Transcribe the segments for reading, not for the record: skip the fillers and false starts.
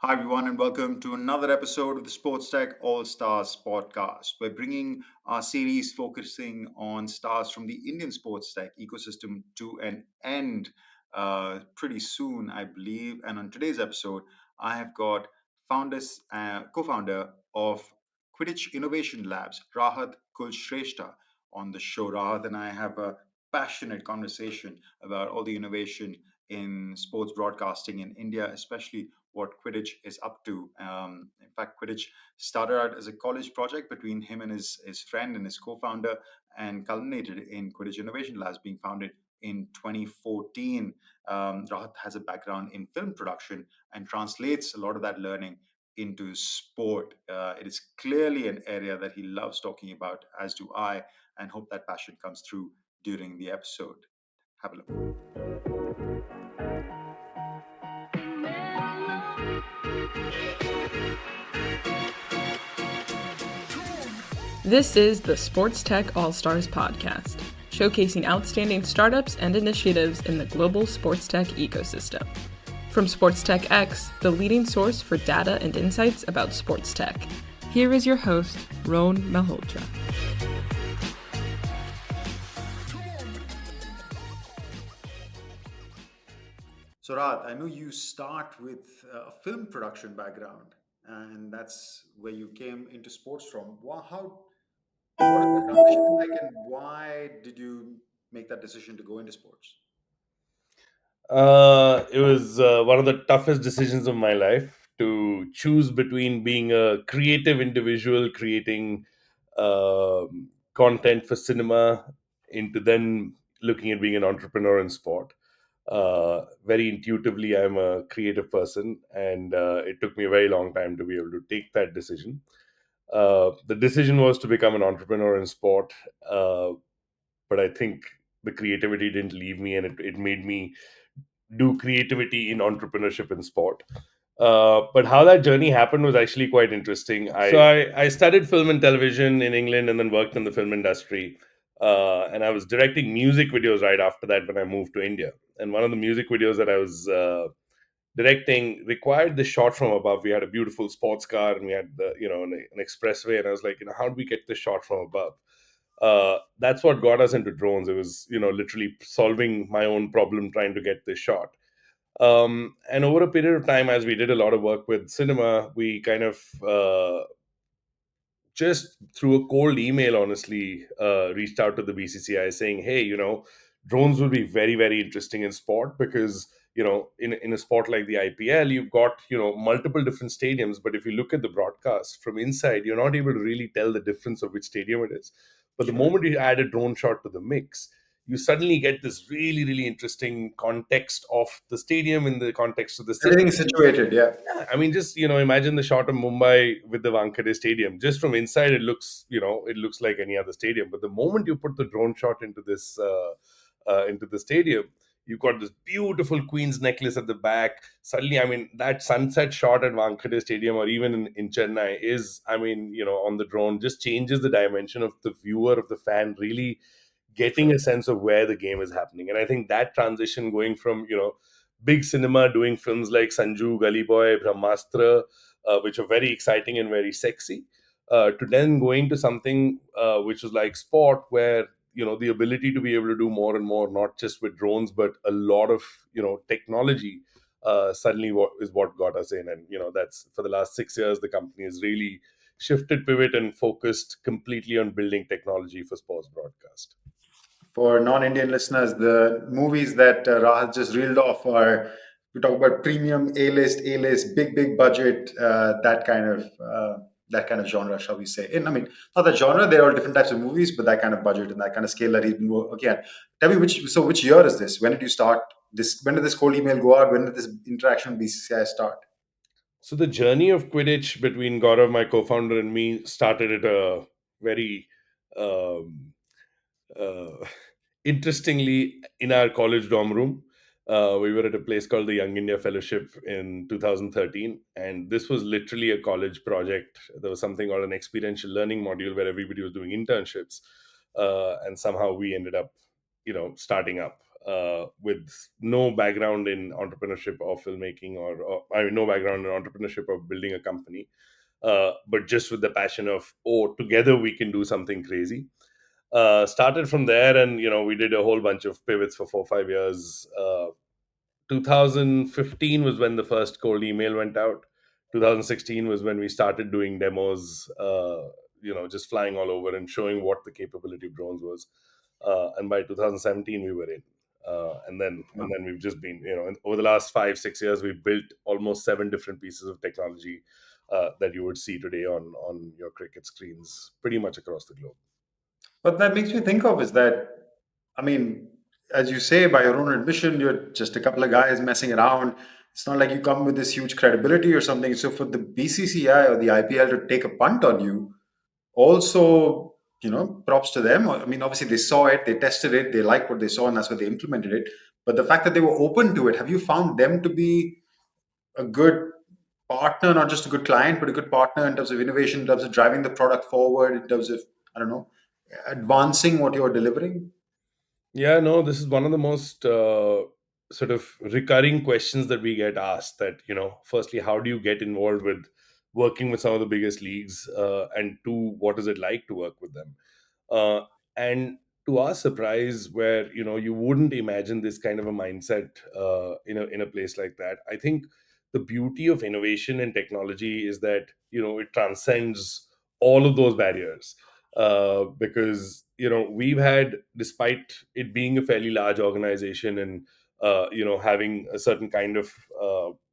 Hi, everyone, and welcome to another episode of the Sports Tech All Stars podcast. We're bringing our series focusing on stars from the Indian sports tech ecosystem to an end pretty soon, I believe. And on today's episode, I have got co-founder of Quidich Innovation Labs, Rahat Kulshreshtha, on the show. Rahat and I have a passionate conversation about all the innovation in sports broadcasting in India, especially what Quidditch is up to. In fact, Quidditch started out as a college project between him and his friend and his co-founder, and culminated in Quidditch Innovation Labs being founded in 2014. Rahat has a background in film production and translates a lot of that learning into sport. It is clearly an area that he loves talking about, as do I, and hope that passion comes through during the episode. Have a look. This is the Sports Tech All Stars podcast, showcasing outstanding startups and initiatives in the global sports tech ecosystem. From Sports Tech X, the leading source for data and insights about sports tech, here is your host, Ron Malhotra. So, Rahat, I know you start with a film production background, and that's where you came into sports from. What is the transition like, and why did you make that decision to go into sports? It was one of the toughest decisions of my life to choose between being a creative individual creating content for cinema into then looking at being an entrepreneur in sport. Very intuitively, I'm a creative person, and it took me a very long time to be able to take that decision. The decision was to become an entrepreneur in sport, but I think the creativity didn't leave me, and it made me do creativity in entrepreneurship in sport. But how that journey happened was actually quite interesting. I studied film and television in England and then worked in the film industry. And I was directing music videos right after that when I moved to India. And one of the music videos that I was directing required the shot from above. We had a beautiful sports car and we had an expressway. And I was like, how do we get the shot from above? That's what got us into drones. It was, literally solving my own problem trying to get this shot. And over a period of time, as we did a lot of work with cinema, we kind of just through a cold email, honestly, reached out to the BCCI saying, hey, drones will be very, very interesting in sport because, in a sport like the IPL, you've got, multiple different stadiums. But if you look at the broadcast from inside, you're not able to really tell the difference of which stadium it is. But the moment you add a drone shot to the mix, you suddenly get this really, really interesting context of the stadium in the context of the city. Everything is situated, yeah. Yeah, I mean, just imagine the shot of Mumbai with the Wankhede Stadium. Just from inside, it looks like any other stadium. But the moment you put the drone shot into this into the stadium, you've got this beautiful Queen's necklace at the back. Suddenly, I mean, that sunset shot at Wankhede Stadium or even in Chennai is, I mean, on the drone just changes the dimension of the viewer, of the fan, really getting a sense of where the game is happening. And I think that transition going from, big cinema doing films like Sanju, Gully Boy, Brahmastra, which are very exciting and very sexy, to then going to something which was like sport, where the ability to be able to do more and more, not just with drones, but a lot of technology. Suddenly, what is what got us in, and that's for the last 6 years, the company has really shifted, pivot, and focused completely on building technology for sports broadcast. For non-Indian listeners, the movies that Rahat just reeled off are, we talk about premium, A-list, big budget, that kind of genre, shall we say? And I mean, not that genre; they're all different types of movies, but that kind of budget and that kind of scale that he's been working at. Tell me which year is this? When did you start this? When did this cold email go out? When did this interaction with BCCI start? So the journey of Quidditch between Gaurav, my co-founder, and me started at a very um, uh, interestingly in our college dorm room. We were at a place called the Young India Fellowship in 2013, and this was literally a college project. There was something called an experiential learning module where everybody was doing internships, and somehow we ended up, starting up. with no background in entrepreneurship or filmmaking, or I mean, no background in entrepreneurship or building a company, but just with the passion of, oh, together we can do something crazy. Started from there, and we did a whole bunch of pivots for 4 5 years. 2015 was when the first cold email went out. 2016 was when we started doing demos, just flying all over and showing what the capability of drones was. And by 2017, we were in. And then we've just been, over the last 5 6 years, we've built almost 7 different pieces of technology that you would see today on your cricket screens, pretty much across the globe. What that makes me think of is that, I mean, as you say, by your own admission, you're just a couple of guys messing around. It's not like you come with this huge credibility or something. So for the BCCI or the IPL to take a punt on you, also, props to them. I mean, obviously they saw it, they tested it, they liked what they saw, and that's why they implemented it. But the fact that they were open to it, have you found them to be a good partner, not just a good client, but a good partner in terms of innovation, in terms of driving the product forward, in terms of, I don't know, advancing what you're delivering? Yeah, no, this is one of the most sort of recurring questions that we get asked. That, firstly, how do you get involved with working with some of the biggest leagues? And two, what is it like to work with them? Uh, and to our surprise, where you wouldn't imagine this kind of a mindset in a place like that, I think the beauty of innovation and technology is that it transcends all of those barriers, because we've had, despite it being a fairly large organization and having a certain kind of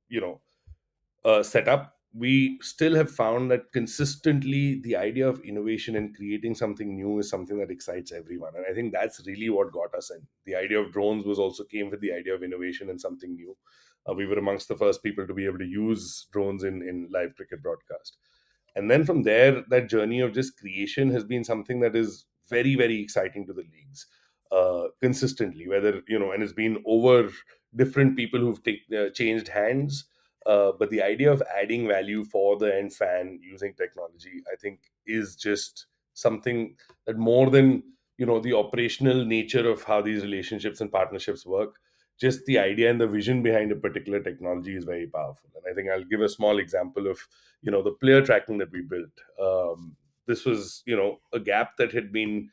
you know setup, we still have found that consistently the idea of innovation and creating something new is something that excites everyone. And I think that's really what got us in. The idea of drones was also came with the idea of innovation and something new. We were amongst the first people to be able to use drones in live cricket broadcast. And then from there, that journey of just creation has been something that is very, very exciting to the leagues, consistently, whether, and it's been over different people who've changed hands. But the idea of adding value for the end fan using technology, I think, is just something that, more than the operational nature of how these relationships and partnerships work, just the idea and the vision behind a particular technology is very powerful. And I think I'll give a small example of the player tracking that we built. This was a gap that had been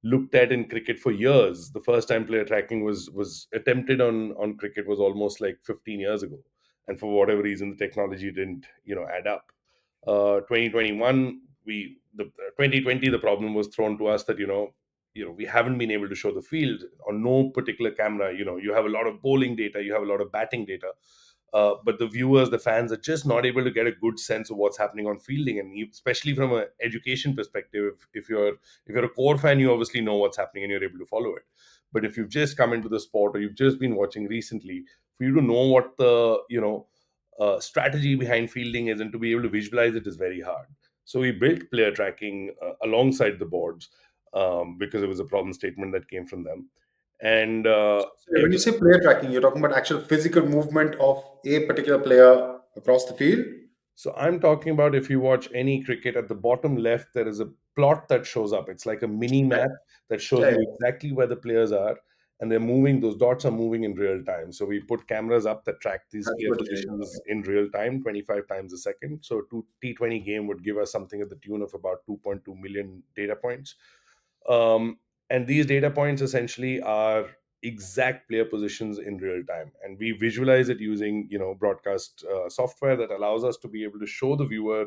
looked at in cricket for years. The first time player tracking was attempted on cricket was almost like 15 years ago, and for whatever reason, the technology didn't add up. 2021, 2020, the problem was thrown to us that we haven't been able to show the field on no particular camera. You have a lot of bowling data, you have a lot of batting data, but the viewers, the fans, are just not able to get a good sense of what's happening on fielding. And especially from an education perspective, if you're a core fan, you obviously know what's happening and you're able to follow it. But if you've just come into the sport or you've just been watching recently, for you to know what the strategy behind fielding is and to be able to visualize it is very hard. So we built player tracking alongside the boards, because it was a problem statement that came from them. And So when you say player tracking, you're talking about actual physical movement of a particular player across the field? So I'm talking about, if you watch any cricket, at the bottom left, there is a plot that shows up. It's like a mini Yeah, map that shows yeah, you yeah. exactly where the players are, and they're moving. Those dots are moving in real time. So we put cameras up that track these That's player what you positions in real time, 25 times a second. So two T20 game would give us something at the tune of about 2.2 million data points. Um, and these data points essentially are exact player positions in real time, and we visualize it using broadcast software that allows us to be able to show the viewer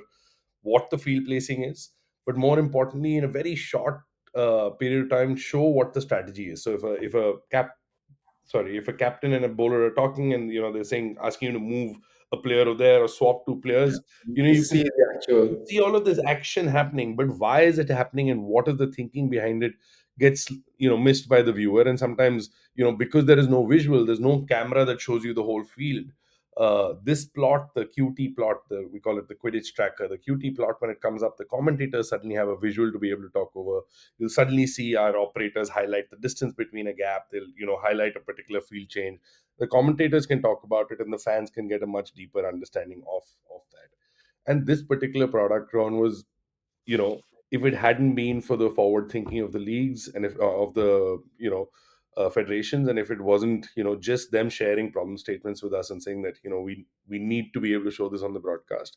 what the field placing is, but more importantly, in a very short period of time, show what the strategy is. So if a captain and a bowler are talking, and they're saying, asking you to move a player over there or swap two players, You you see can the actual. see all of this action happening, but why is it happening and what is the thinking behind it gets missed by the viewer. And sometimes, because there is no visual, there's no camera that shows you the whole field. This plot, the QT plot, we call it the Quidich Tracker, the QT plot, when it comes up, the commentators suddenly have a visual to be able to talk over. You'll suddenly see our operators highlight the distance between a gap. They'll highlight a particular field change. The commentators can talk about it, and the fans can get a much deeper understanding of that. And this particular product, Ron, was, you know if it hadn't been for the forward thinking of the leagues, and if of the federations, and if it wasn't, just them sharing problem statements with us and saying that, we need to be able to show this on the broadcast,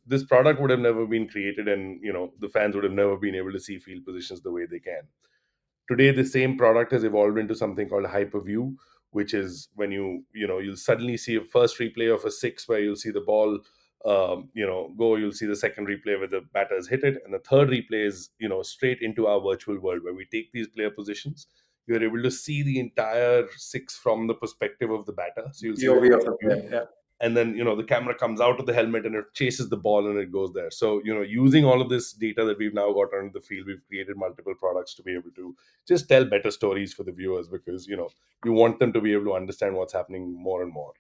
this product would have never been created, and the fans would have never been able to see field positions the way they can. Today, the same product has evolved into something called hyperview, which is when you'll suddenly see a first replay of a six where you'll see the ball go. You'll see the second replay where the batters hit it, and the third replay is straight into our virtual world where we take these player positions. You're able to see the entire six from the perspective of the batter, so you'll see the POV of the view, player. Yeah. and then the camera comes out of the helmet and it chases the ball and it goes there. So using all of this data that we've now got onto the field, we've created multiple products to be able to just tell better stories for the viewers, because you want them to be able to understand what's happening more and more.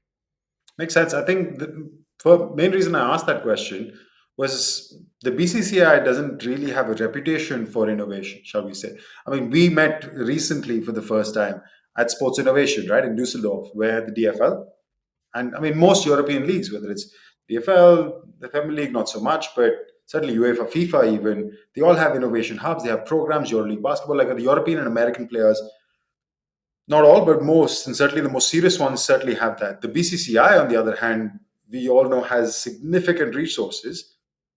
Makes sense. I think the main reason I asked that question was the BCCI doesn't really have a reputation for innovation, shall we say. I mean, we met recently for the first time at Sports Innovation, right, in Dusseldorf, where the DFL, and I mean, most European leagues, whether it's DFL, the Premier League, not so much, but certainly UEFA, FIFA, even, they all have innovation hubs. They have programs, EuroLeague basketball, like the European and American players, not all, but most, and certainly the most serious ones certainly have that. The BCCI, on the other hand, we all know has significant resources,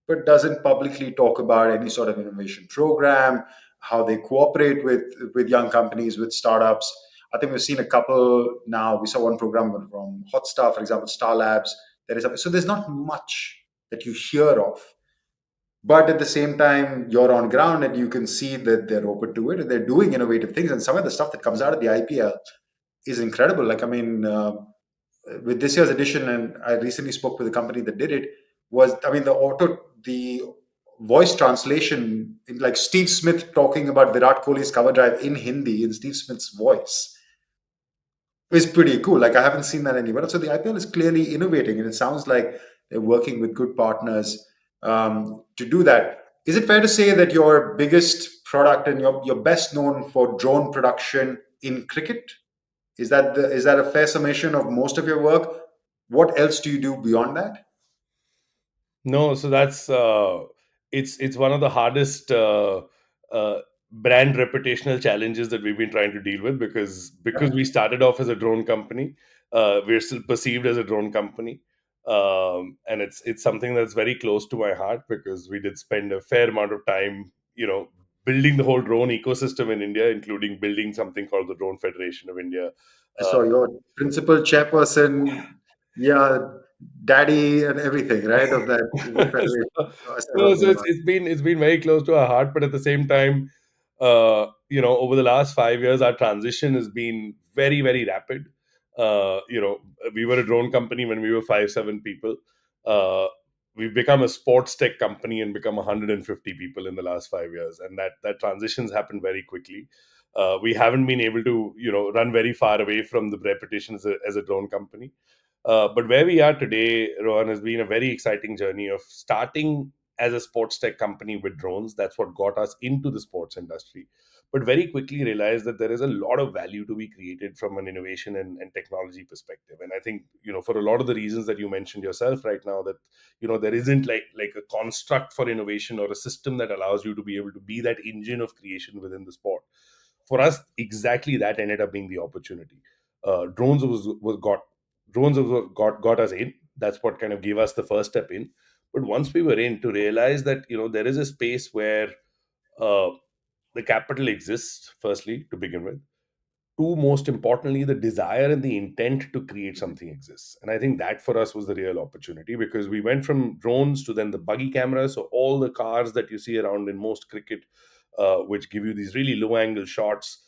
but doesn't publicly talk about any sort of innovation program, how they cooperate with young companies, with startups. I think we've seen a couple now. We saw one program from Hotstar, for example, Star Labs. So there's not much that you hear of, but at the same time you're on ground and you can see that they're open to it and they're doing innovative things, and some of the stuff that comes out of the IPL is incredible. Like, I mean, with this year's edition, and I recently spoke with the company that did it, was, I mean, the voice translation, like Steve Smith talking about Virat Kohli's cover drive in Hindi in Steve Smith's voice, is pretty cool. Like, I haven't seen that anywhere else. So the IPL is clearly innovating, and it sounds like they're working with good partners to do that. Is it fair to say that your biggest product and you're best known for drone production in cricket? Is that a fair summation of most of your work? What else do you do beyond that? No, so that's it's one of the hardest uh, brand reputational challenges that we've been trying to deal with, because we started off as a drone company. We're still perceived as a drone company, and it's something that's very close to my heart, because we did spend a fair amount of time, building the whole drone ecosystem in India, including building something called the Drone Federation of India. I Uh, saw your principal chairperson, yeah, daddy and everything, right? Of that federation. so, I saw no, so something it's, about it's been it's been very close to our heart, but at the same time, over the last 5 years, our transition has been very, very rapid. We were a drone company when we were 5-7 people. Uh, we've become a sports tech company and become 150 people in the last 5 years, and that transition's happened very quickly. We haven't been able to, run very far away from the reputation as a drone company. But where we are today, Rohan, has been a very exciting journey of starting as a sports tech company with drones. That's what got us into the sports industry. But very quickly realized that there is a lot of value to be created from an innovation and technology perspective. And I think, for a lot of the reasons that you mentioned yourself right now, that, there isn't like a construct for innovation or a system that allows you to be able to be that engine of creation within the sport. For us, exactly that ended up being the opportunity. Drones was got drones was got us in. That's what kind of gave us the first step in. But once we were in, to realize that there is a space where uh, the capital exists, firstly, to begin with. Two, most importantly, the desire and the intent to create something exists. And I think that for us was the real opportunity, because we went from drones to then the buggy cameras. So all the cars that you see around in most cricket, which give you these really low angle shots,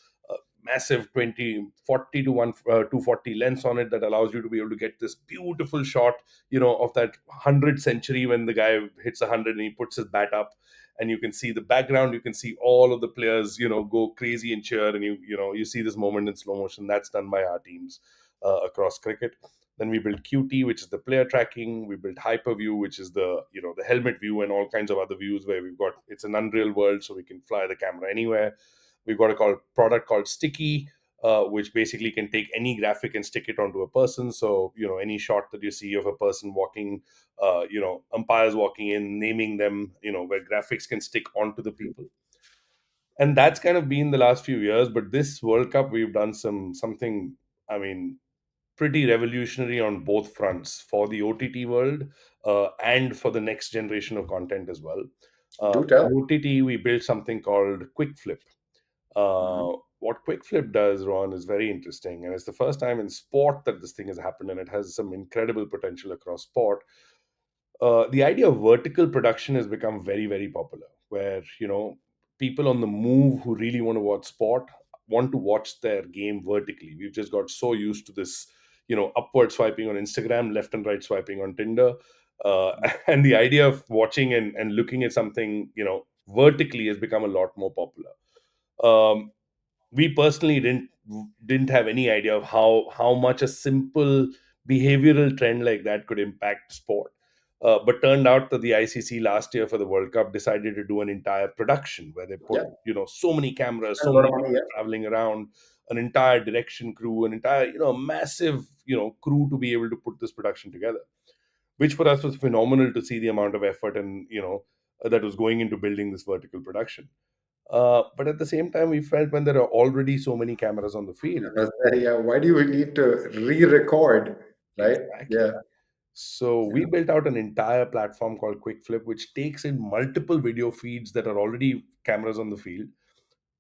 massive 2040 to 240 lens on it, that allows you to be able to get this beautiful shot, of that 100th century when the guy hits 100 and he puts his bat up, and you can see the background, you can see all of the players go crazy and cheer, and you see this moment in slow motion. That's done by our teams across cricket. Then we built QT, which is the player tracking. We built Hyperview, which is the the helmet view, and all kinds of other views where it's an unreal world, so we can fly the camera anywhere. We've got a product called Sticky, which basically can take any graphic and stick it onto a person. So any shot that you see of a person walking, umpires walking in, naming them, where graphics can stick onto the people. And that's kind of been the last few years. But this World Cup, we've done something, I mean, pretty revolutionary on both fronts for the OTT world, and for the next generation of content as well. Do In tell. OTT, we built something called Quick Flip. Mhm. What Quick Flip does, Ron, is very interesting, and it's the first time in sport that this thing has happened, and it has some incredible potential across sport. The idea of vertical production has become very, very popular, where people on the move who really want to watch sport want to watch their game vertically. We've just got so used to this, upward swiping on Instagram, left and right swiping on Tinder, and the idea of watching and looking at something, vertically has become a lot more popular. We personally didn't have any idea of how much a simple behavioral trend like that could impact sport. But turned out that the ICC last year for the World Cup decided to do an entire production where they put Yeah, so many cameras, spend so a lot many of money. people Yeah, traveling around, an entire direction crew, an entire massive crew to be able to put this production together, which for us was phenomenal to see the amount of effort and that was going into building this vertical production. But at the same time, we felt when there are already so many cameras on the field. yeah. Why do you need to re-record, right? Yeah, Exactly. So we yeah. built out an entire platform called QuickFlip, which takes in multiple video feeds that are already cameras on the field,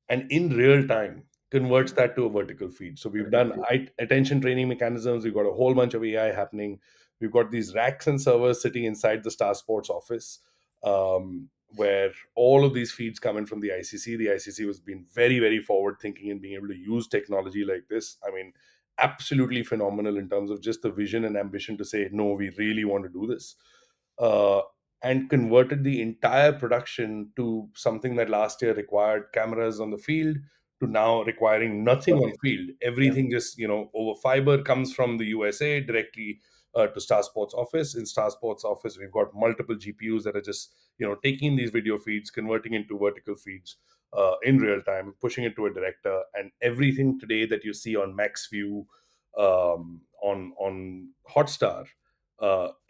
and in real time converts Mhm. that to a vertical feed. So we've Vertical done feed. attention training mechanisms. We've got a whole bunch of AI happening. We've got these racks and servers sitting inside the Star Sports office, where all of these feeds come in from the ICC. The ICC was being very, very forward thinking in being able to use technology like this. I mean, absolutely phenomenal in terms of just the vision and ambition to say, no, we really want to do this. Uh, and converted the entire production to something that last year required cameras on the field to now requiring nothing on Okay. field. Yeah. Everything just over fiber comes from the USA directly to Star Sports office. In Star Sports office, we've got multiple GPUs that are just taking these video feeds, converting into vertical feeds in real time, pushing it to a director, and everything today that you see on Max View, on Hotstar,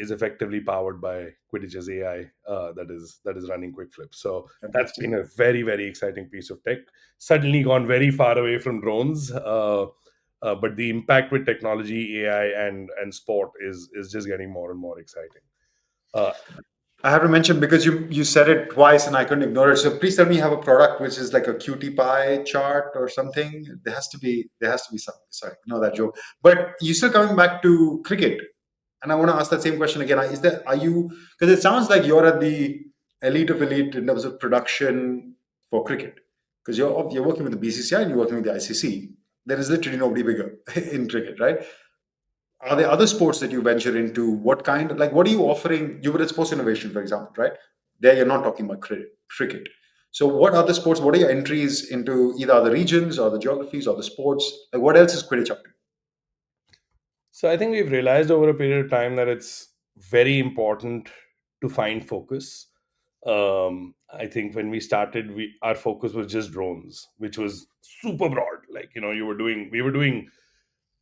is effectively powered by Quidich's AI, that is running QuickFlip. So that's Fantastic. been a very, very exciting piece of tech. Suddenly gone very far away from drones, but the impact with technology, AI, and sport is just getting more and more exciting. Uh, I have to mention because you said it twice and I couldn't ignore it. So please tell me you have a product which is like a cutie pie chart or something. There has to be something. Sorry, no that joke. But you still coming back to cricket, and I want to ask that same question again. Is there are you because it sounds like you're at the elite of elite in terms of production for cricket because you're working with the BCCI and you're working with the ICC. There is literally nobody bigger in cricket, right? Are there other sports that you venture into? What kind of like what are you offering? You were at Sports Innovation, for example, right? There you're not talking about cricket. So what other sports? What are your entries into either other regions or the geographies or the sports? Like what else is Quidditch up to? so I think we've realized over a period of time that it's very important to find focus. I think when we started, our focus was just drones, which was super broad. Like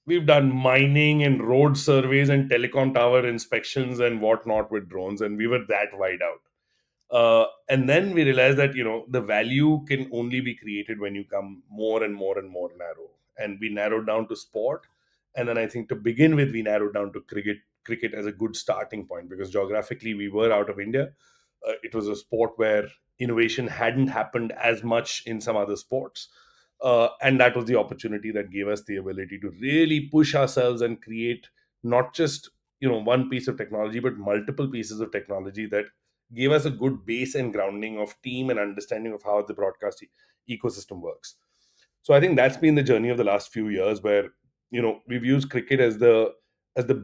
we've done mining and road surveys and telecom tower inspections and whatnot with drones, and we were that wide out. And then we realized that the value can only be created when you come more and more and more narrow. And we narrowed down to sport, and then I think to begin with, we narrowed down to cricket as a good starting point because geographically we were out of India. It was a sport where innovation hadn't happened as much in some other sports. And that was the opportunity that gave us the ability to really push ourselves and create not just one piece of technology but multiple pieces of technology that gave us a good base and grounding of team and understanding of how the broadcast ecosystem works. So I think that's been the journey of the last few years where we've used cricket as the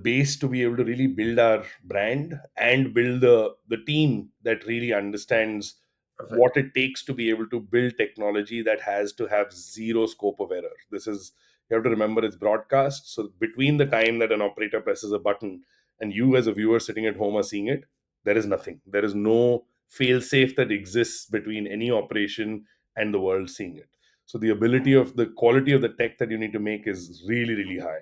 base to be able to really build our brand and build the team that really understands Perfect. what it takes to be able to build technology that has to have zero scope of error. This is, you have to remember, it's broadcast, so between the time that an operator presses a button and you as a viewer sitting at home are seeing it, there is nothing. There is no fail safe that exists between any operation and the world seeing it. So the ability of the quality of the tech that you need to make is really, really high.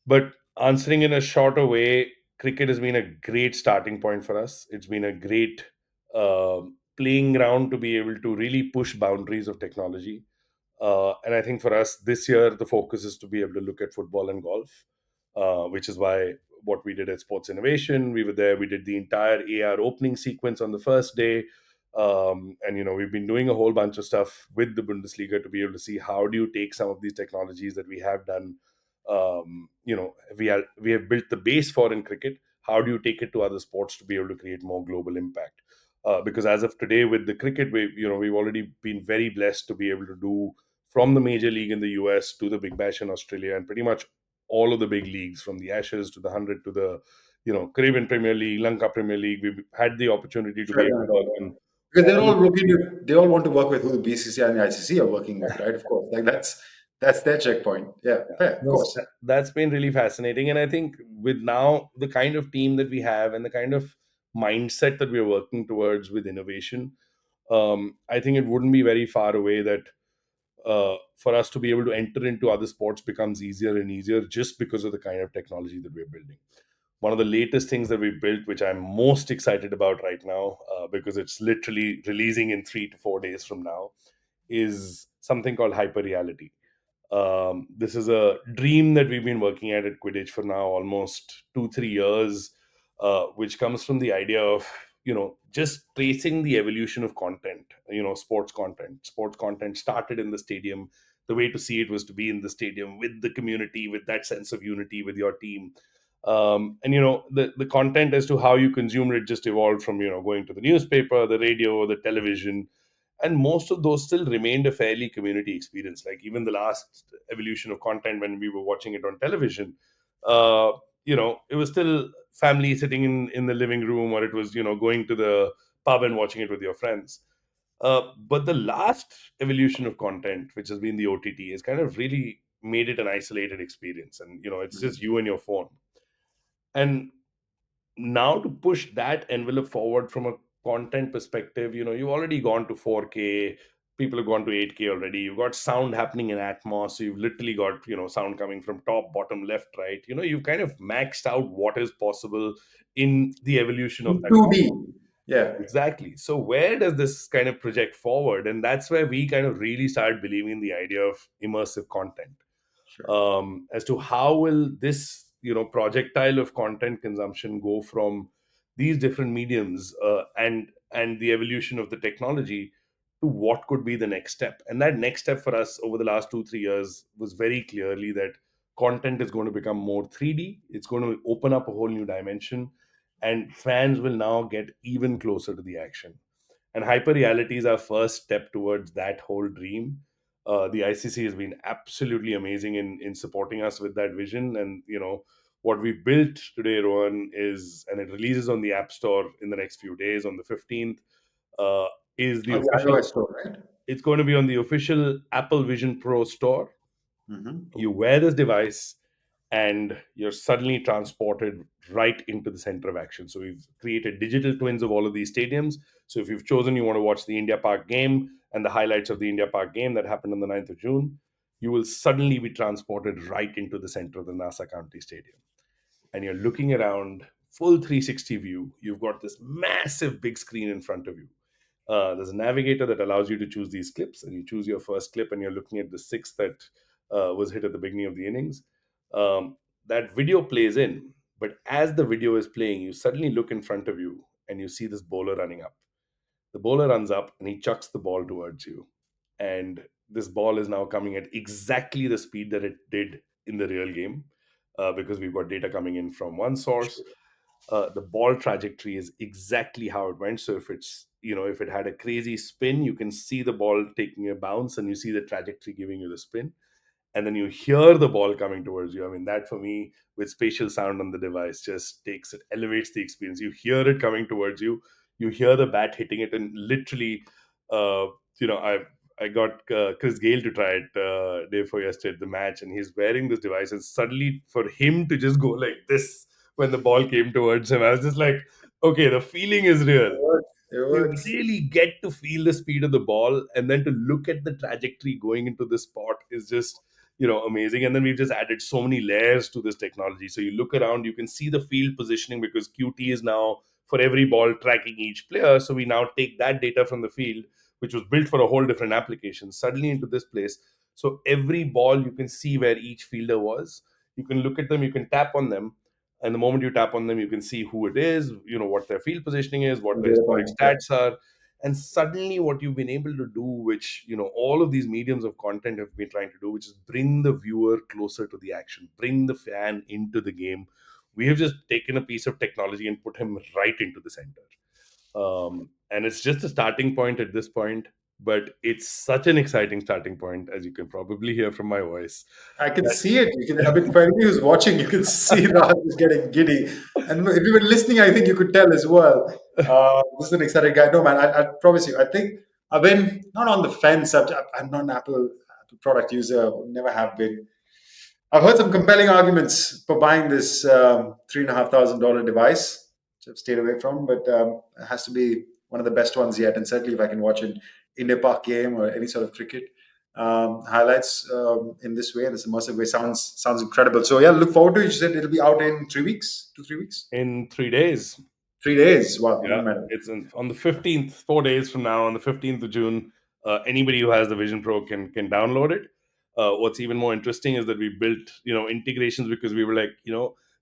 But answering in a shorter way, cricket has been a great starting point for us. It's been a great playing ground to be able to really push boundaries of technology. And I think for us this year, the focus is to be able to look at football and golf, which is why what we did at Sports Innovation, we were there, we did the entire AR opening sequence on the first day. And, we've been doing a whole bunch of stuff with the Bundesliga to be able to see how do you take some of these technologies that we have done, we have built the base for in cricket. How do you take it to other sports to be able to create more global impact? Because as of today, with the cricket, we've already been very blessed to be able to do from the major league in the US to the Big Bash in Australia, and pretty much all of the big leagues, from the Ashes to the 100 to the Caribbean Premier League, Lanka Premier League. We've had the opportunity to Sure, be able yeah. to work on Because they're all all of looking to, they all want to work with who the BCCI and the ICC are working with, right? Of course, like that's their checkpoint. Yeah, fair, of no, so course. that's been really fascinating. And I think with now the kind of team that we have and the kind of mindset that we're working towards with innovation, I think it wouldn't be very far away that for us to be able to enter into other sports becomes easier and easier just because of the kind of technology that we're building. One of the latest things that we built, which I'm most excited about right now, because it's literally releasing in 3 to 4 days from now, is something called hyper reality. This is a dream that we've been working at Quidditch for now almost 2 3 years, which comes from the idea of just tracing the evolution of content. Sports content. Sports content started in the stadium. The way to see it was to be in the stadium with the community, with that sense of unity with your team. And the content as to how you consumed it just evolved from going to the newspaper, the radio, the television, and most of those still remained a fairly community experience. Like even the last evolution of content when we were watching it on television, uh, it was still family sitting in the living room, or it was going to the pub and watching it with your friends. But the last evolution of content, which has been the OTT, has kind of really made it an isolated experience, and it's just Mhm. you and your phone. And now to push that envelope forward from a content perspective, you've already gone to 4K, people have gone to 8K already, you've got sound happening in Atmos, so you've literally got sound coming from top, bottom, left, right. You've kind of maxed out what is possible in the evolution of In that 2D. content. Yeah, Exactly. So where does this kind of project forward? And that's where we kind of really start believing in the idea of immersive content, sure. as to how will this projectile of content consumption go from these different mediums, and the evolution of the technology to what could be the next step. And that next step for us over the last 2 3 years was very clearly that content is going to become more 3D. It's going to open up a whole new dimension, and fans will now get even closer to the action. And hyper reality is our first step towards that whole dream. The ICC has been absolutely amazing in supporting us with that vision. And what we built today, Rohan, is, and it releases on the App Store in the next few days on the 15th. Uh, is the On the official? iOS store, right? It's going to be on the official Apple Vision Pro store. Mm-hmm. You wear this device and you're suddenly transported right into the center of action. So we've created digital twins of all of these stadiums. So if you've chosen you want to watch the India Park game and the highlights of the India Park game that happened on the 9th of June, you will suddenly be transported right into the center of the NASA County Stadium. And you're looking around, full 360 view. You've got this massive big screen in front of you. There's a navigator that allows you to choose these clips, and you choose your first clip, and you're looking at the six that was hit at the beginning of the innings. That video plays in, but as the video is playing, you suddenly look in front of you and you see this bowler running up. The bowler runs up and he chucks the ball towards you. And this ball is now coming at exactly the speed that it did in the real game, because we've got data coming in from one source. The ball trajectory is exactly how it went. So if it had a crazy spin, you can see the ball taking a bounce and you see the trajectory giving you the spin, and then you hear the ball coming towards you. I mean, that for me, with spatial sound on the device, just takes it, elevates the experience. You hear it coming towards you, you hear the bat hitting it, and literally, uh, you know, I I got Chris Gale to try it day before yesterday at the match, and he's wearing this device, and suddenly for him to just go like this when the ball came towards him, I was just like, okay, the feeling is It real. works. It You works. really get to feel the speed of the ball, and then to look at the trajectory going into the spot is just amazing. And then we've just added so many layers to this technology. So you look around, you can see the field positioning, because QT is now for every ball tracking each player. So we now take that data from the field, which was built for a whole different application, suddenly into this place. So every ball you can see where each fielder was. You can look at them, you can tap on them, and the moment you tap on them, you can see who it is, what their field positioning is, what their Data historic point. Yeah. stats are. And suddenly what you've been able to do, which all of these mediums of content have been trying to do, which is bring the viewer closer to the action, bring the fan into the game. We have just taken a piece of technology and put him right into the center. And it's just a starting point at this point, but it's such an exciting starting point, as you can probably hear from my voice. I can That see it. You can, I mean, for anybody who's watching, you can see Rahat is getting giddy. And if you were listening, I think you could tell as well. This is an excited guy. No, man, I promise you. I think I've been not on the fence. I'm not an Apple product user. Never have been. I've heard some compelling arguments for buying this $3,500 device, which I've stayed away from, but it has to be one of the best ones yet. And certainly, if I can watch an India Park game or any sort of cricket highlights in this way, this immersive way, sounds incredible. So yeah, look forward to it. You said it'll be out in 3 weeks, 2 3 weeks, in 3 days. 3 days. Wow, Yeah, even better. it's on the 15th, 4 days from now, on the 15th of June. Anybody who has the Vision Pro can download it. What's even more interesting is that we built integrations, because we were like,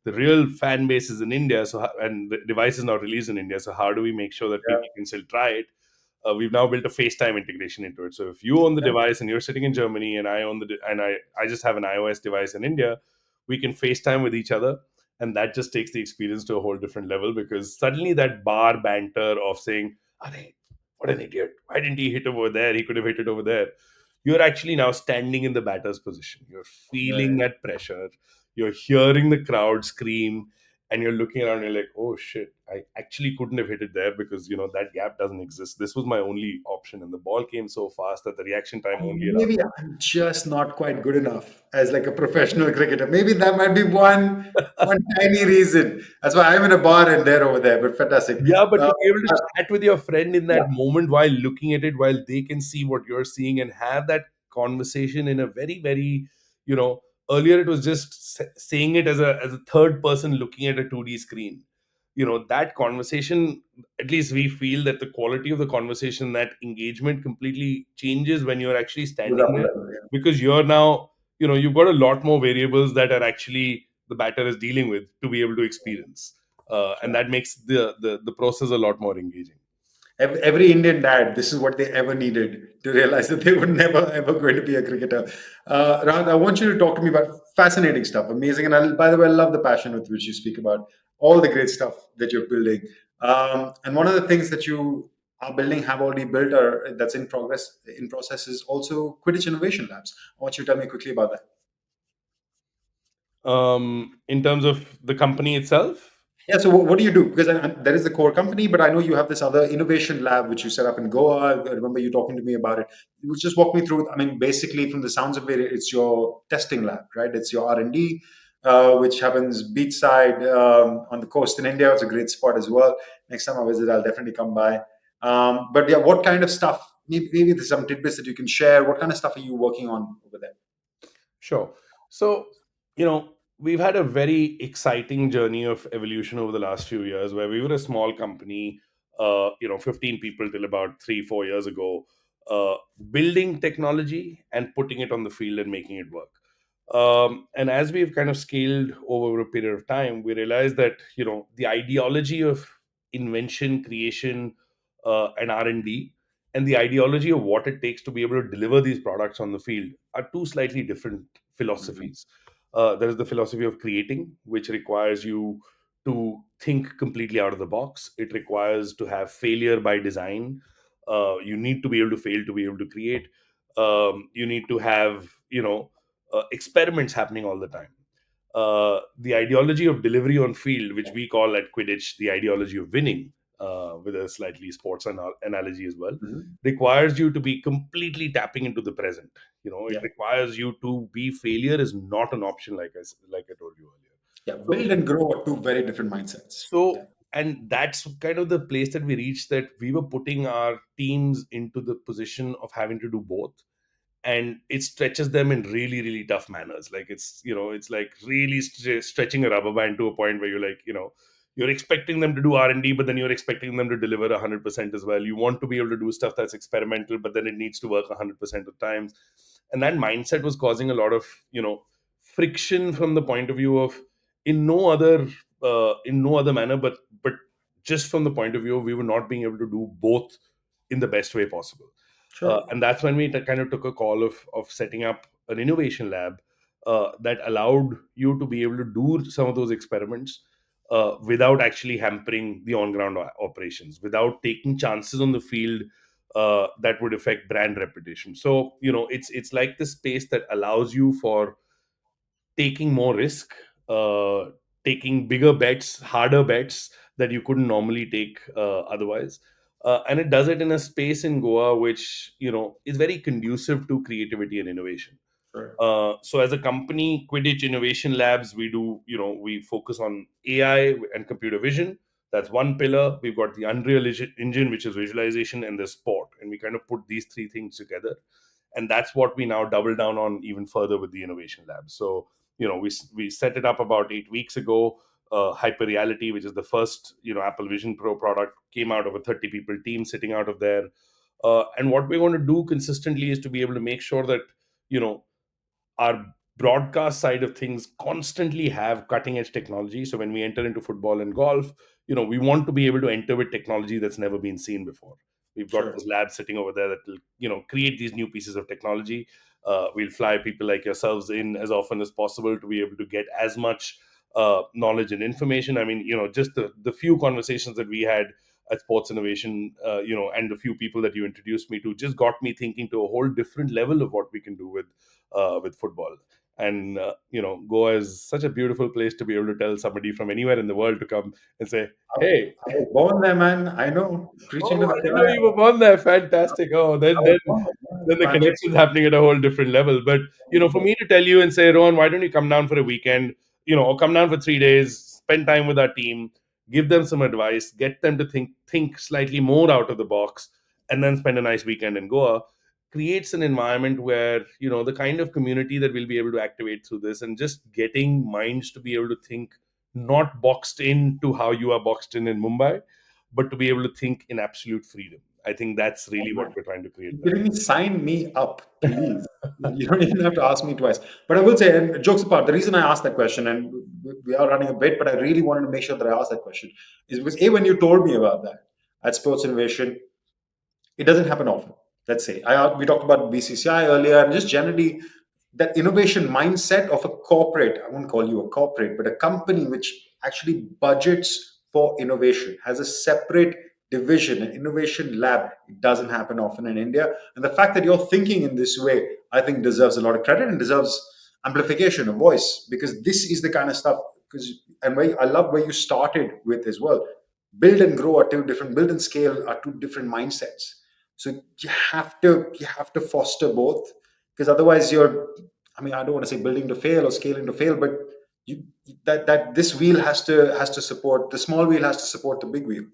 the real fan base is in India, and the device is not released in India. So how do we make sure that Yeah, people can still try it? We've now built a FaceTime integration into it. So if you own the yeah. device and you're sitting in Germany, and I own and I just have an iOS device in India, we can FaceTime with each other, and that just takes the experience to a whole different level, because suddenly that bar banter of saying, "Are what an idiot! Why didn't he hit over there? He could have hit it over there." You're actually now standing in the batter's position. You're Yeah. feeling that pressure. You're hearing the crowd scream, and you're looking around. And you're like, "Oh shit! I actually couldn't have hit it there, because that gap doesn't exist. This was my only option, and the ball came so fast that the reaction time only allowed." Maybe I'm just not quite good enough as like a professional cricketer. Maybe that might be one tiny reason. That's why I'm in a bar and they're over there. But fantastic. Yeah, but Uh, to be able to chat with your friend in yeah, that moment while looking at it, while they can see what you're seeing, and have that conversation in a very, very, you know, earlier it was just saying it as a third person looking at a 2D screen. That conversation, at least we feel that the quality of the conversation, that engagement completely changes when you're actually goes standing up a there, level. Yeah, because you're now, you've got a lot more variables that are actually the batter is dealing with to be able to experience, and sure. that makes the process a lot more engaging. Every Indian dad, this is what they ever needed to realize that they were never ever going to be a cricketer. Rahat, I want you to talk to me about fascinating stuff, amazing, and by the way, I love the passion with which you speak about all the great stuff that you're building. And one of the things that you are building, have already built, or that's in progress, in process, is also Quidich Innovation Labs. I want you to tell me quickly about that. In terms of the company itself. Yeah. So what do you do? Because there is the core company, but I know you have this other innovation lab which you set up in Goa. I remember you talking to me about it. You just walk me through. I mean, basically, from the sounds of it, it's your testing lab, right? It's your R&D, which happens beachside on the coast in India. It's a great spot as well. Next time I visit, I'll definitely come by. But yeah, what kind of stuff? Maybe there's some tidbits that you can share. What kind of stuff are you working on over there? Sure. So, we've had a very exciting journey of evolution over the last few years, where we were a small company, 15 people till about 3 4 years ago, uh, building technology and putting it on the field and making it work. And as we've kind of scaled over a period of time, we realized that the ideology of invention, creation, and R&D, and the ideology of what it takes to be able to deliver these products on the field are two slightly different Mhm. philosophies. There is the philosophy of creating, which requires you to think completely out of the box. It requires to have failure by design. You need to be able to fail to be able to create. You need to have experiments happening all the time. The ideology of delivery on field, which we call at Quidditch the ideology of winning, with a slightly sports analogy as well, Mhm. requires you to be completely tapping into the present. It Yeah. requires you to be failure is not an option, like I told you earlier. Yeah. So Build and grow are two very different mindsets. Yeah. so, and that's kind of the place that we reached, that we were putting our teams into the position of having to do both, and it stretches them in really really tough manners. Like it's like really stretching a rubber band to a point where you're like, you're expecting them to do R&D, but then you're expecting them to deliver 100% as well. You want to be able to do stuff that's experimental, but then it needs to work 100% of times. And that mindset was causing a lot of, friction from the point of view of, in no other in no other manner, but just from the point of view of we were not being able to do both in the best way possible. Sure. And that's when we kind of took a call of setting up an innovation lab that allowed you to be able to do some of those experiments without actually hampering the on-ground operations, without taking chances on the field that would affect brand reputation. So it's like this space that allows you for taking more risk, taking bigger bets, harder bets that you couldn't normally take otherwise. And it does it in a space in Goa which is very conducive to creativity and innovation. Sure. So as a company, Quidich Innovation Labs, we focus on AI and computer vision. That's one pillar. We've got the Unreal Engine, which is visualization, and the sport, and we kind of put these three things together, and that's what we now double down on even further with the Innovation Lab. So we set it up about 8 weeks ago. Hyper Reality, which is the first Apple Vision Pro product, came out of a 30 people team sitting out of there. And what we want to do consistently is to be able to make sure that you know our broadcast side of things constantly have cutting edge technology. So when we enter into football and golf, we want to be able to enter with technology that's never been seen before. We've got Sure. this lab sitting over there that will create these new pieces of technology. We'll fly people like yourselves in as often as possible to be able to get as much knowledge and information. I mean, just the few conversations that we had at Sports Innovation, and the few people that you introduced me to just got me thinking to a whole different level of what we can do with football. And Goa is such a beautiful place to be able to tell somebody from anywhere in the world to come and say, "Hey, I was born there, man. I know. Preaching to oh, the I didn't know choir. you were born there. Fantastic! Oh, I then was then born there. then the Family. connection's happening at a whole different level. But for me to tell you and say, Rohan, why don't you come down for a weekend, or come down for 3 days, spend time with our team, give them some advice, get them to think slightly more out of the box, and then spend a nice weekend in Goa, creates an environment where the kind of community that we'll be able to activate through this, and just getting minds to be able to think not boxed into how you are boxed in Mumbai, but to be able to think in absolute freedom. I think that's really what we're trying to create there. Really sign me up, please. You don't even have to ask me twice. But I will say, and jokes apart, the reason I asked that question, and we are running a bit, but I really wanted to make sure that I asked that question, is because A, when you told me about that at Sports Innovation, it doesn't happen often. Let's say we talked about BCCI earlier, and just generally that innovation mindset of a corporate. I won't call you a corporate, but a company which actually budgets for innovation, has a separate division, an innovation lab. It doesn't happen often in India, and the fact that you're thinking in this way, I think, deserves a lot of credit and deserves amplification of voice, because this is the kind of stuff. Because and where I love where you started with as well. Build and grow are two different. Build and scale are two different mindsets. So you have to foster both, because otherwise you're, I mean, I don't want to say building to fail or scaling to fail, but you that this wheel has to support, the small wheel has to support the big wheel,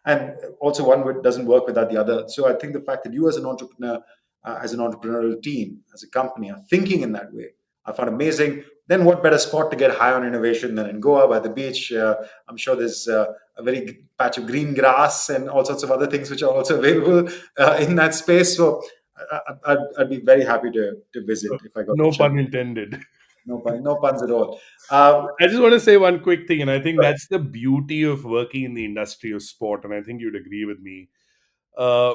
and also doesn't work without the other. So I think the fact that you as an entrepreneur, as an entrepreneurial team, as a company, are thinking in that way, I found amazing. Then what better spot to get high on innovation than in Goa by the beach? I'm sure there's a very patch of green grass and all sorts of other things which are also available in that space. So I'd be very happy to visit if I got the No chance. pun intended. No puns at all. Um, I just want to say one quick thing, and I think that's the beauty of working in the industry of sport, and I think you'd agree with me. Uh,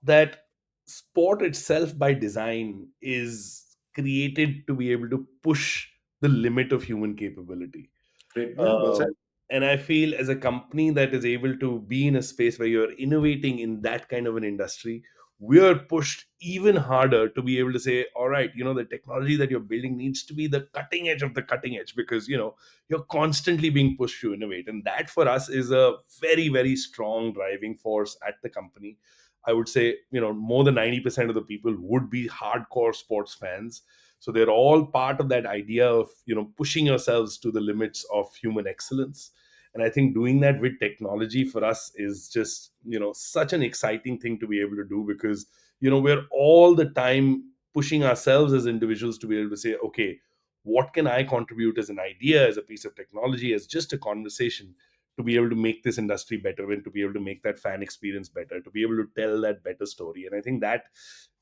that sport itself by design is created to be able to push the limit of human capability. Great. Yeah, well said. Um, and I feel as a company that is able to be in a space where you're innovating in that kind of an industry, we're pushed even harder to be able to say, all right, the technology that you're building needs to be the cutting edge of the cutting edge, because, you're constantly being pushed to innovate. And that for us is a very, very strong driving force at the company. I would say, more than 90% of the people would be hardcore sports fans. So they're all part of that idea of pushing yourselves to the limits of human excellence. And I think doing that with technology for us is just such an exciting thing to be able to do, because we're all the time pushing ourselves as individuals to be able to say, okay, what can I contribute as an idea, as a piece of technology, as just a conversation to be able to make this industry better and to be able to make that fan experience better, to be able to tell that better story. And I think that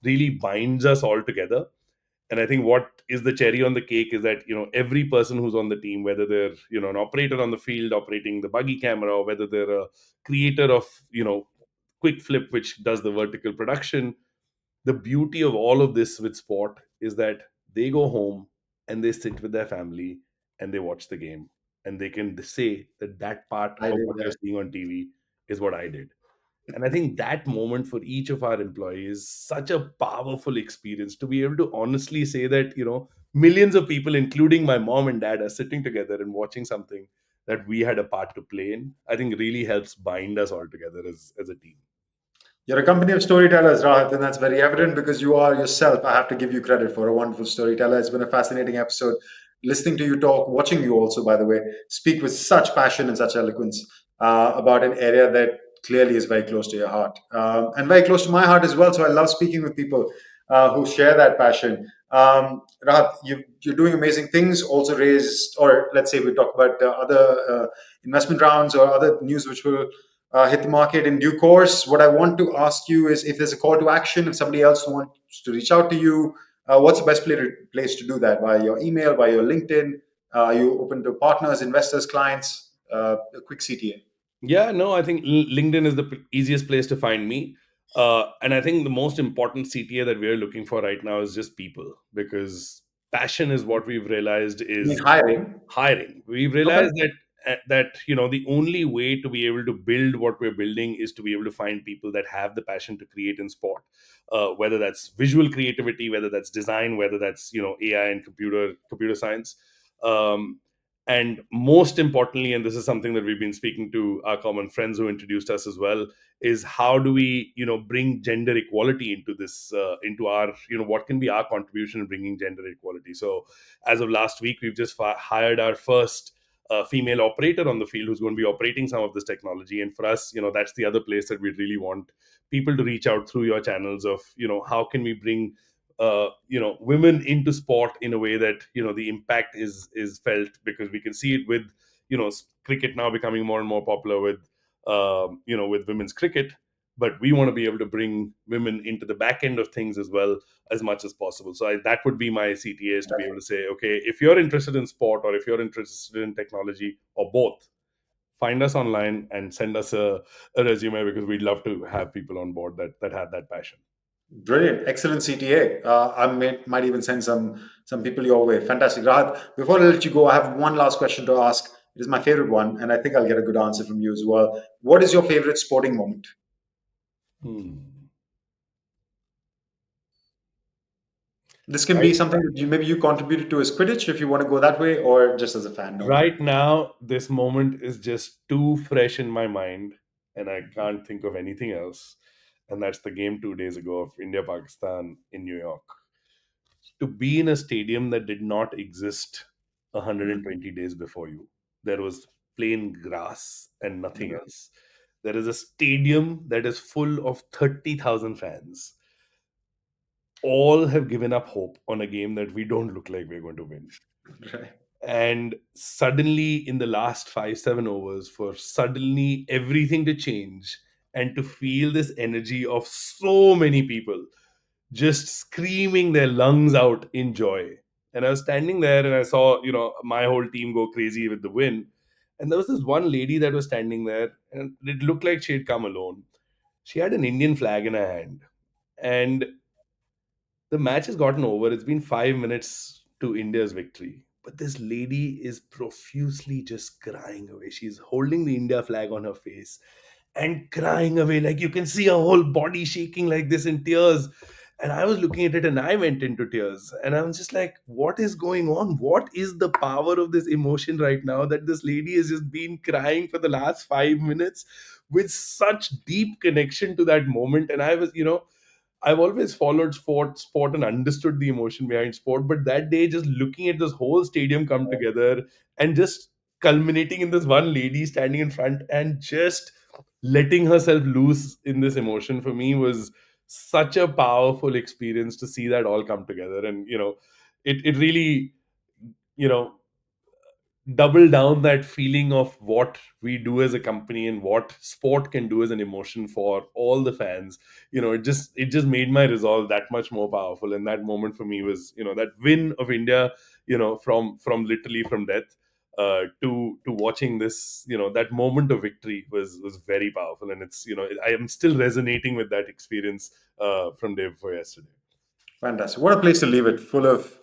really binds us all together. And I think what is the cherry on the cake is that, every person who's on the team, whether they're, an operator on the field operating the buggy camera, or whether they're a creator of, quick flip which does the vertical production, the beauty of all of this with sport is that they go home and they sit with their family and they watch the game, and they can say that that part I of did what you're that. seeing on TV is what I did. And I think that moment for each of our employees is such a powerful experience, to be able to honestly say that, millions of people, including my mom and dad, are sitting together and watching something that we had a part to play in. I think really helps bind us all together as a team. You're a company of storytellers, Rahat, and that's very evident because you are yourself. I have to give you credit for a wonderful storyteller. It's been a fascinating episode. Listening to you talk, watching you also, by the way, speak with such passion and such eloquence about an area that clearly is very close to your heart and very close to my heart as well. So I love speaking with people who share that passion. Rahat, you're doing amazing things. Also raised, or let's say we talk about other investment rounds or other news which will hit the market in due course. What I want to ask you is if there's a call to action, if somebody else wants to reach out to you, what's the best place to do that? Via your email, via your LinkedIn? Are you open to partners, investors, clients? A quick CTA. Yeah, no, I think LinkedIn is the easiest place to find me. And I think the most important CTA that we're looking for right now is just people, because passion is what we've realized I mean, is hiring. hiring. We've Okay. realized that the only way to be able to build what we're building is to be able to find people that have the passion to create in sport, whether that's visual creativity, whether that's design, whether that's AI and computer science. Um, and most importantly, and this is something that we've been speaking to our common friends who introduced us as well, is how do we bring gender equality into this, into our, what can be our contribution in bringing gender equality. So as of last week, we've just hired our first female operator on the field who's going to be operating some of this technology. And for us, that's the other place that we really want people to reach out through your channels of, how can we bring women into sport in a way that the impact is felt, because we can see it with cricket now becoming more and more popular with with women's cricket. But we want to be able to bring women into the back end of things as well, as much as possible. So that would be my CTA, is to be able to say, okay, if you're interested in sport, or if you're interested in technology, or both, find us online and send us a resume, because we'd love to have people on board that have that passion. Brilliant, excellent CTA. Might even send some people your way. Fantastic, Rahat. Before I let you go, I have one last question to ask. It is my favorite one, and I think I'll get a good answer from you as well. What is your favorite sporting moment? Hmm. This can be Right. something that maybe you contributed to as Quidditch, if you want to go that way, or just as a fan. No matter. Right now, this moment is just too fresh in my mind, and I can't think of anything else. And that's the game 2 days ago of India Pakistan in New York. To be in a stadium that did not exist Mhm. 120 days before you, there was plain grass and nothing else. There is a stadium that is full of 30,000 fans. All have given up hope on a game that we don't look like we're going to win. Right. And suddenly, in the last 5 7 overs, for suddenly everything to change, and to feel this energy of so many people just screaming their lungs out in joy. And I was standing there and I saw, my whole team go crazy with the win. And there was this one lady that was standing there, and it looked like she had come alone. She had an Indian flag in her hand. And the match has gotten over. It's been 5 minutes to India's victory. But this lady is profusely just crying away. She's holding the India flag on her face and crying away. Like, you can see her whole body shaking like this in tears. And I was looking at it and I went into tears. And I was just like, what is going on? What is the power of this emotion right now, that this lady has just been crying for the last 5 minutes with such deep connection to that moment? And I was, I've always followed sport and understood the emotion behind sport. But that day, just looking at this whole stadium come together and just culminating in this one lady standing in front and just letting herself loose in this emotion, for me was such a powerful experience to see that all come together. And, it really, you know, double down that feeling of what we do as a company and what sport can do as an emotion for all the fans. It just made my resolve that much more powerful. And that moment for me was, that win of India, from literally from death, to watching this, that moment of victory was very powerful. And it's, I am still resonating with that experience from day before yesterday. Fantastic. What a place to leave it. Full of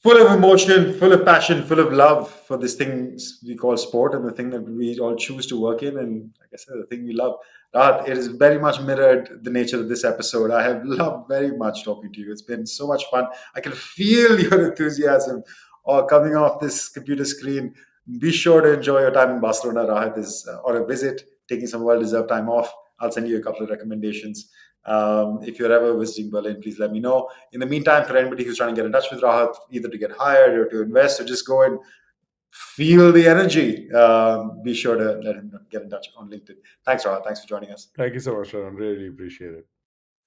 emotion, full of passion, full of love for this thing we call sport and the thing that we all choose to work in. And like I said, the thing we love. Rahat, it has very much mirrored the nature of this episode. I have loved very much talking to you. It's been so much fun. I can feel your enthusiasm coming off this computer screen. Be sure to enjoy your time in Barcelona. Rahat is on a visit, taking some well-deserved time off. I'll send you a couple of recommendations. If you're ever visiting Berlin, please let me know. In the meantime, for anybody who's trying to get in touch with Rahat, either to get hired or to invest or just go and feel the energy, be sure to let him get in touch on LinkedIn. Thanks, Rahat. Thanks for joining us. Thank you so much, Sharon. Really appreciate it.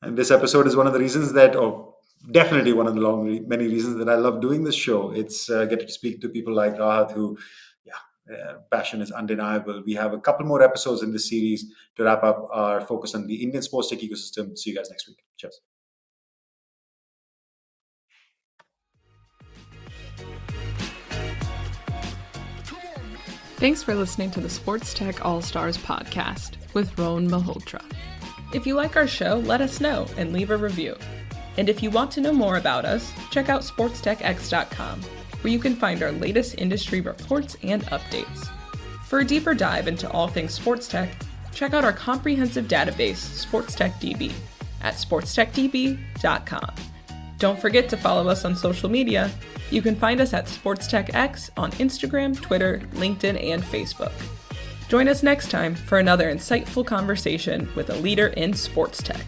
And this episode is one of the reasons that, or definitely one of the many reasons that I love doing this show. It's getting to speak to people like Rahat who, passion is undeniable. We have a couple more episodes in this series to wrap up our focus on the Indian sports tech ecosystem. See you guys next week. Cheers. Thanks for listening to the Sports Tech All-Stars podcast with Rohan Malhotra. If you like our show, let us know and leave a review. And if you want to know more about us, check out sportstechx.com, where you can find our latest industry reports and updates. For a deeper dive into all things sports tech, check out our comprehensive database, SportsTechDB, at sportstechdb.com. Don't forget to follow us on social media. You can find us at SportsTechX on Instagram, Twitter, LinkedIn, and Facebook. Join us next time for another insightful conversation with a leader in sports tech.